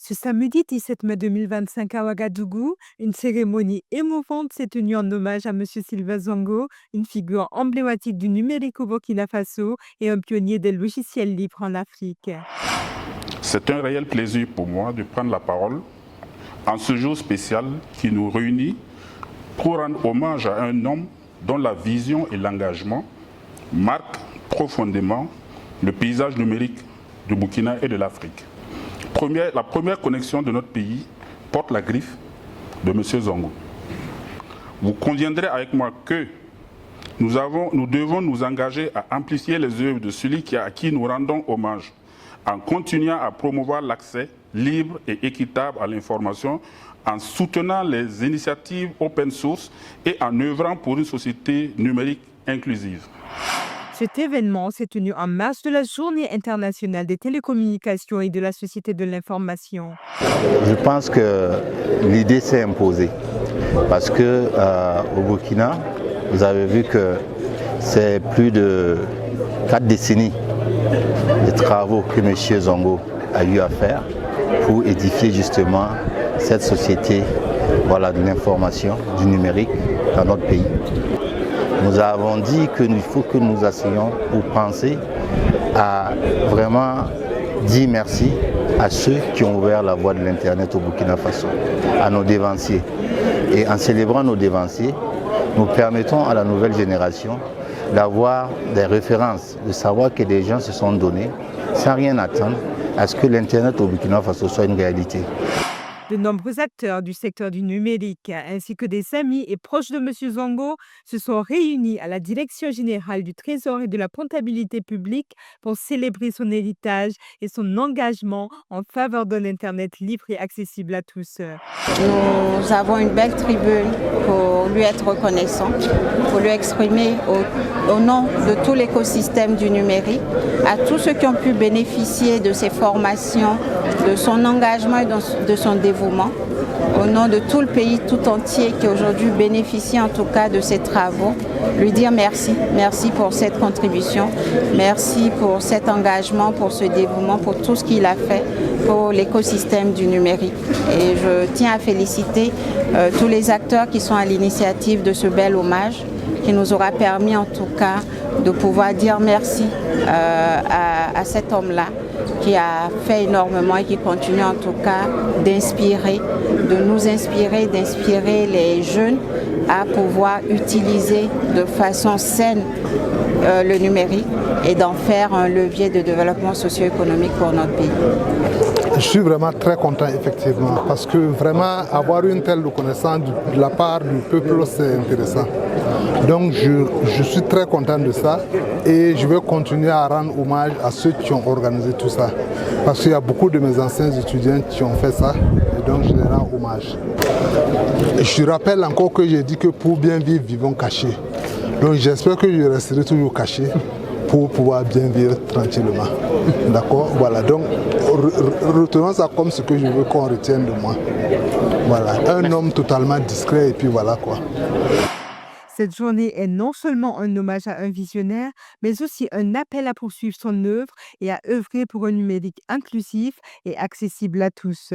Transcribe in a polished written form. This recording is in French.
Ce samedi 17 mai 2025 à Ouagadougou, une cérémonie émouvante s'est tenue en hommage à Monsieur Sylvain Zongo, une figure emblématique du numérique au Burkina Faso et un pionnier des logiciels libres en Afrique. C'est un réel plaisir pour moi de prendre la parole en ce jour spécial qui nous réunit pour rendre hommage à un homme dont la vision et l'engagement marquent profondément le paysage numérique du Burkina et de l'Afrique. La première connexion de notre pays porte la griffe de M. Zongo. Vous conviendrez avec moi que nous devons nous engager à amplifier les œuvres de celui à qui nous rendons hommage, en continuant à promouvoir l'accès libre et équitable à l'information, en soutenant les initiatives open source et en œuvrant pour une société numérique inclusive. Cet événement s'est tenu en marge de la Journée internationale des télécommunications et de la société de l'information. Je pense que l'idée s'est imposée parce que au Burkina, vous avez vu que c'est plus de 4 décennies de travaux que M. Zongo a eu à faire pour édifier justement cette société de l'information, du numérique dans notre pays. Nous avons dit qu'il faut que nous assions pour penser à vraiment dire merci à ceux qui ont ouvert la voie de l'Internet au Burkina Faso, à nos dévanciers. Et en célébrant nos dévanciers, nous permettons à la nouvelle génération d'avoir des références, de savoir que des gens se sont donnés sans rien attendre à ce que l'Internet au Burkina Faso soit une réalité. De nombreux acteurs du secteur du numérique, ainsi que des amis et proches de M. Zongo, se sont réunis à la Direction générale du Trésor et de la comptabilité publique pour célébrer son héritage et son engagement en faveur d'un Internet libre et accessible à tous. Nous avons une belle tribune pour lui être reconnaissant, pour lui exprimer au nom de tout l'écosystème du numérique, à tous ceux qui ont pu bénéficier de ses formations, de son engagement et de son dévouement, au nom de tout le pays tout entier qui aujourd'hui bénéficie en tout cas de ses travaux, lui dire merci. Merci pour cette contribution, merci pour cet engagement, pour ce dévouement, pour tout ce qu'il a fait pour l'écosystème du numérique. Et je tiens à féliciter tous les acteurs qui sont à l'initiative de ce bel hommage qui nous aura permis en tout cas de pouvoir dire merci à cet homme-là qui a fait énormément et qui continue en tout cas d'inspirer, de nous inspirer, d'inspirer les jeunes à pouvoir utiliser de façon saine le numérique et d'en faire un levier de développement socio-économique pour notre pays. Je suis vraiment très content effectivement parce que vraiment avoir une telle reconnaissance de la part du peuple c'est intéressant. Donc je suis très content de ça et je vais continuer à rendre hommage à ceux qui ont organisé tout ça. Parce qu'il y a beaucoup de mes anciens étudiants qui ont fait ça et donc je les rends hommage. Je rappelle encore que j'ai dit que pour bien vivre, vivons cachés. Donc j'espère que je resterai toujours caché pour pouvoir bien vivre tranquillement. D'accord? Voilà, donc retenons ça comme ce que je veux qu'on retienne de moi. Voilà, un homme totalement discret et puis voilà quoi. Cette journée est non seulement un hommage à un visionnaire, mais aussi un appel à poursuivre son œuvre et à œuvrer pour un numérique inclusif et accessible à tous.